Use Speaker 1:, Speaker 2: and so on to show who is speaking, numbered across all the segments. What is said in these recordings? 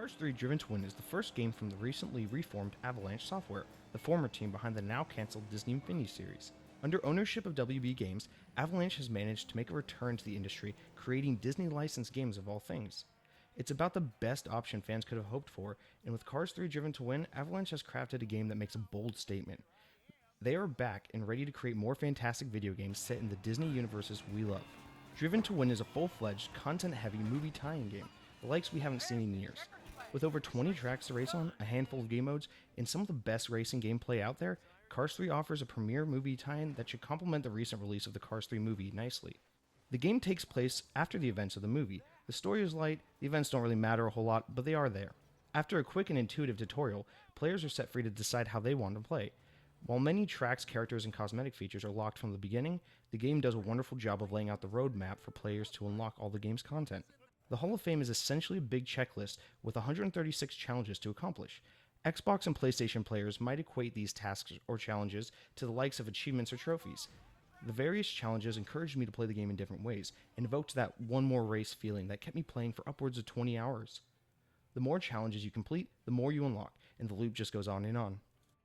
Speaker 1: Cars 3 Driven to Win is the first game from the recently reformed Avalanche Software, the former team behind the now-cancelled Disney Infinity series. Under ownership of WB Games, Avalanche has managed to make a return to the industry, creating Disney-licensed games of all things. It's about the best option fans could have hoped for, and with Cars 3 Driven to Win, Avalanche has crafted a game that makes a bold statement. They are back and ready to create more fantastic video games set in the Disney universes we love. Driven to Win is a full-fledged, content-heavy movie tie-in game, the likes we haven't seen in years. With over 20 tracks to race on, a handful of game modes, and some of the best racing gameplay out there, Cars 3 offers a premier movie tie-in that should complement the recent release of the Cars 3 movie nicely. The game takes place after the events of the movie. The story is light, the events don't really matter a whole lot, but they are there. After a quick and intuitive tutorial, players are set free to decide how they want to play. While many tracks, characters, and cosmetic features are locked from the beginning, the game does a wonderful job of laying out the roadmap for players to unlock all the game's content. The Hall of Fame is essentially a big checklist with 136 challenges to accomplish. Xbox and PlayStation players might equate these tasks or challenges to the likes of achievements or trophies. The various challenges encouraged me to play the game in different ways, and evoked that one more race feeling that kept me playing for upwards of 20 hours. The more challenges you complete, the more you unlock, and the loop just goes on and on.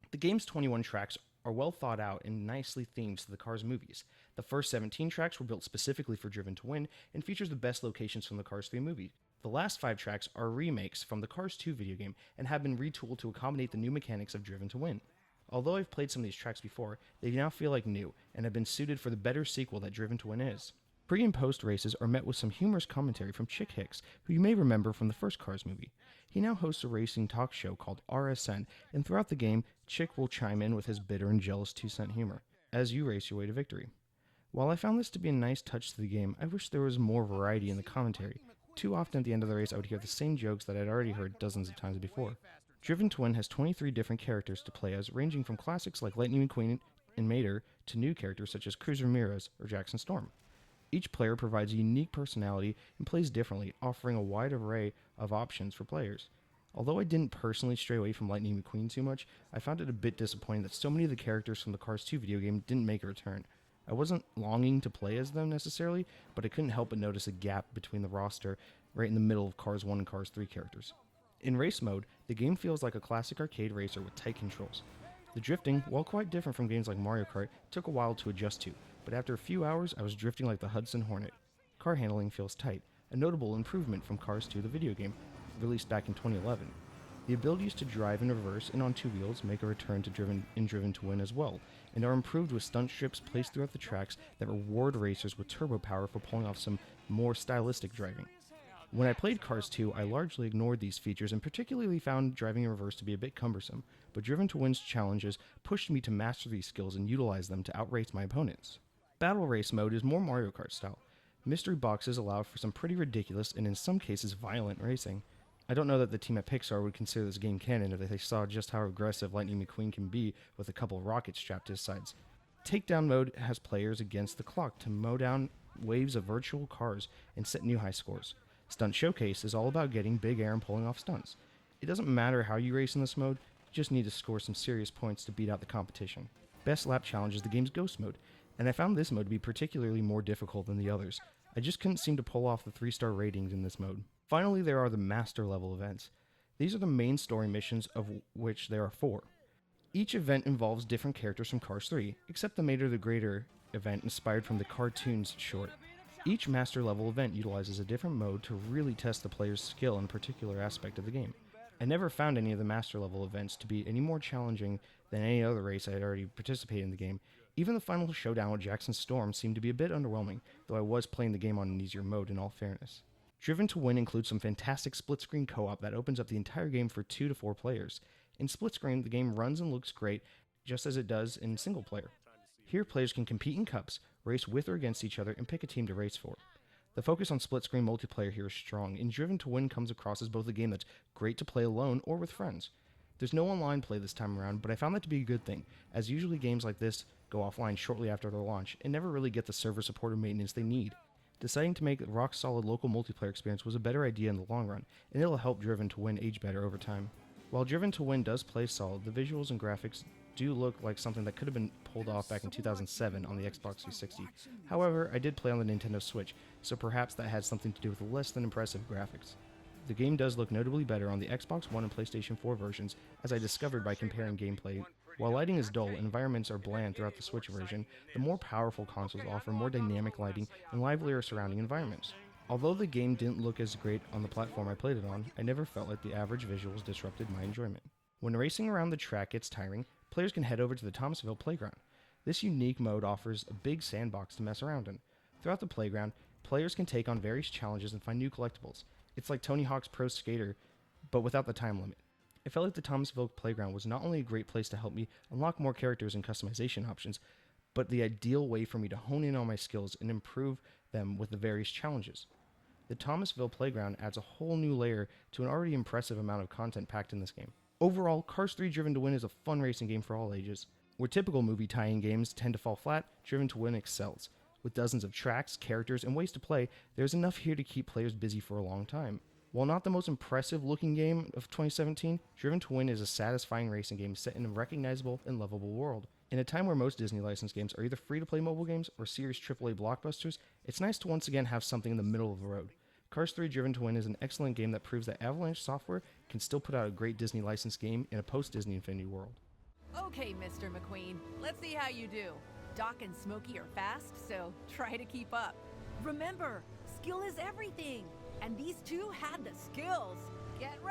Speaker 1: The game's 21 tracks are well thought out and nicely themed to the Cars movies. The first 17 tracks were built specifically for Driven to Win and features the best locations from the Cars 3 movie. The last 5 tracks are remakes from the Cars 2 video game and have been retooled to accommodate the new mechanics of Driven to Win. Although I've played some of these tracks before, they now feel like new and have been suited for the better sequel that Driven to Win is. Pre and post races are met with some humorous commentary from Chick Hicks, who you may remember from the first Cars movie. He now hosts a racing talk show called RSN, and throughout the game, Chick will chime in with his bitter and jealous 2-cent humor, as you race your way to victory. While I found this to be a nice touch to the game, I wish there was more variety in the commentary. Too often at the end of the race I would hear the same jokes that I'd already heard dozens of times before. Driven to Win has 23 different characters to play as, ranging from classics like Lightning McQueen and Mater to new characters such as Cruz Ramirez or Jackson Storm. Each player provides a unique personality and plays differently, offering a wide array of options for players. Although I didn't personally stray away from Lightning McQueen too much, I found it a bit disappointing that so many of the characters from the Cars 2 video game didn't make a return. I wasn't longing to play as them necessarily, but I couldn't help but notice a gap between the roster right in the middle of Cars 1 and Cars 3 characters. In race mode, the game feels like a classic arcade racer with tight controls. The drifting, while quite different from games like Mario Kart, took a while to adjust to, but after a few hours I was drifting like the Hudson Hornet. Car handling feels tight, a notable improvement from Cars 2 the video game, released back in 2011. The abilities to drive in reverse and on 2 wheels make a return to Driven to Win as well, and are improved with stunt strips placed throughout the tracks that reward racers with turbo power for pulling off some more stylistic driving. When I played Cars 2, I largely ignored these features and particularly found driving in reverse to be a bit cumbersome, but Driven to Win's challenges pushed me to master these skills and utilize them to outrace my opponents. Battle Race mode is more Mario Kart style. Mystery boxes allow for some pretty ridiculous and in some cases violent racing. I don't know that the team at Pixar would consider this game canon if they saw just how aggressive Lightning McQueen can be with a couple of rockets strapped to his sides. Takedown mode has players against the clock to mow down waves of virtual cars and set new high scores. Stunt Showcase is all about getting big air and pulling off stunts. It doesn't matter how you race in this mode, you just need to score some serious points to beat out the competition. Best Lap Challenge is the game's Ghost mode, and I found this mode to be particularly more difficult than the others. I just couldn't seem to pull off the 3-star ratings in this mode. Finally, there are the Master Level events. These are the main story missions, of which there are 4. Each event involves different characters from Cars 3, except the Mater the Greater event inspired from the cartoons short. Each Master Level event utilizes a different mode to really test the player's skill in a particular aspect of the game. I never found any of the Master Level events to be any more challenging than any other race I had already participated in the game. Even the final showdown with Jackson Storm seemed to be a bit underwhelming, though I was playing the game on an easier mode in all fairness. Driven to Win includes some fantastic split-screen co-op that opens up the entire game for 2 to 4 players. In split-screen, the game runs and looks great, just as it does in single-player. Here, players can compete in cups, race with or against each other, and pick a team to race for. The focus on split-screen multiplayer here is strong, and Driven to Win comes across as both a game that's great to play alone or with friends. There's no online play this time around, but I found that to be a good thing, as usually games like this go offline shortly after their launch, and never really get the server support or maintenance they need. Deciding to make a rock-solid local multiplayer experience was a better idea in the long run, and it'll help Driven to Win age better over time. While Driven to Win does play solid, the visuals and graphics do look like something that could have been pulled off back in 2007 on the Xbox 360. However, I did play on the Nintendo Switch, so perhaps that had something to do with less than impressive graphics. The game does look notably better on the Xbox One and PlayStation 4 versions, as I discovered by comparing gameplay. While lighting is dull and environments are bland throughout the Switch version, the more powerful consoles offer more dynamic lighting and livelier surrounding environments. Although the game didn't look as great on the platform I played it on, I never felt like the average visuals disrupted my enjoyment. When racing around the track gets tiring, players can head over to the Thomasville playground. This unique mode offers a big sandbox to mess around in. Throughout the playground, players can take on various challenges and find new collectibles. It's like Tony Hawk's Pro Skater, but without the time limit. I felt like the Thomasville playground was not only a great place to help me unlock more characters and customization options, but the ideal way for me to hone in on my skills and improve them with the various challenges. The Thomasville playground adds a whole new layer to an already impressive amount of content packed in this game. Overall, Cars 3 Driven to Win is a fun racing game for all ages. Where typical movie tie-in games tend to fall flat, Driven to Win excels. With dozens of tracks, characters, and ways to play, there's enough here to keep players busy for a long time. While not the most impressive looking game of 2017, Driven to Win is a satisfying racing game set in a recognizable and lovable world. In a time where most Disney licensed games are either free-to-play mobile games or serious AAA blockbusters, it's nice to once again have something in the middle of the road. Cars 3 Driven to Win is an excellent game that proves that Avalanche Software can still put out a great Disney licensed game in a post-Disney Infinity world.
Speaker 2: Okay, Mr. McQueen, let's see how you do. Doc and Smokey are fast, so try to keep up. Remember, skill is everything, and these two had the skills. Get ready.